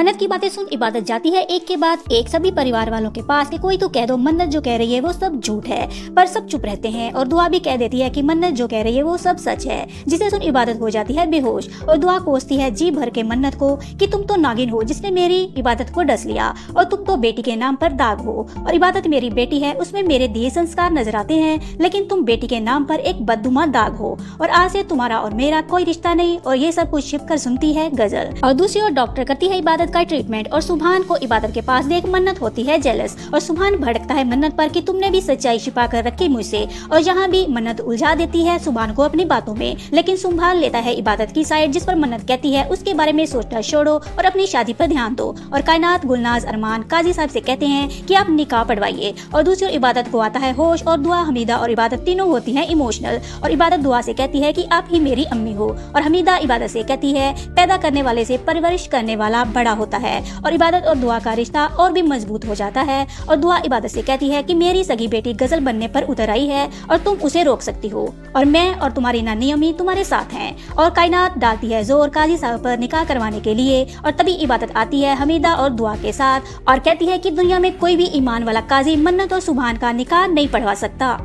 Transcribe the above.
मन्नत की बातें सुन इबादत जाती है एक के बाद एक सभी परिवार वालों के पास कि कोई तो कह दो मन्नत जो कह रही है वो सब झूठ है, पर सब चुप रहते हैं और दुआ भी कह देती है कि मन्नत जो कह रही है वो सब सच है, जिसे सुन इबादत हो जाती है बेहोश और दुआ कोसती है जी भर के मन्नत को कि तुम तो नागिन हो जिसने मेरी इबादत को डस लिया और तुम तो बेटी के नाम पर दाग हो और इबादत मेरी बेटी है, उसमें मेरे दिए संस्कार नजर आते हैं, लेकिन तुम बेटी के नाम पर एक बददुमा दाग हो और आज से तुम्हारा और मेरा कोई रिश्ता नहीं। और ये सब कुछ छिप कर सुनती है गजल। और दूसरी ओर डॉक्टर करती है इबादत का ट्रीटमेंट और सुभान को इबादत के पास देख मन्नत होती है जेलस और सुभान भड़कता है मन्नत पर कि तुमने भी सच्चाई छिपा कर रखी मुझसे, और यहाँ भी मन्नत उलझा देती है सुभान को अपनी बातों में, लेकिन संभाल लेता है इबादत की साइड, जिस पर मन्नत कहती है उसके बारे में सोचना छोड़ो और अपनी शादी पर ध्यान दो। और कायनात, गुलनाज, अरमान काजी साहब से कहते हैं कि आप निकाह पढ़वाइए। और दूसरी ओर इबादत को आता है होश और दुआ, हमीदा और इबादत तीनों होती है इमोशनल और इबादत दुआ से कहती है कि आप ही मेरी अम्मी हो और हमीदा इबादत से कहती है पैदा करने वाले से परवरिश करने वाला बड़ा होता है। और इबादत और दुआ का रिश्ता और भी मजबूत हो जाता है और दुआ इबादत से कहती है कि मेरी सगी बेटी गजल बनने पर उतर आई है और तुम उसे रोक सकती हो और मैं और तुम्हारी नानी अम्मी तुम्हारे साथ हैं। और कायनात डालती है जोर काजी साहब पर निकाह करवाने के लिए और तभी इबादत आती है हमीदा और दुआ के साथ और कहती है कि दुनिया में कोई भी ईमान वाला काजी मन्नत और सुभान का निकाह नहीं पढ़वा सकता।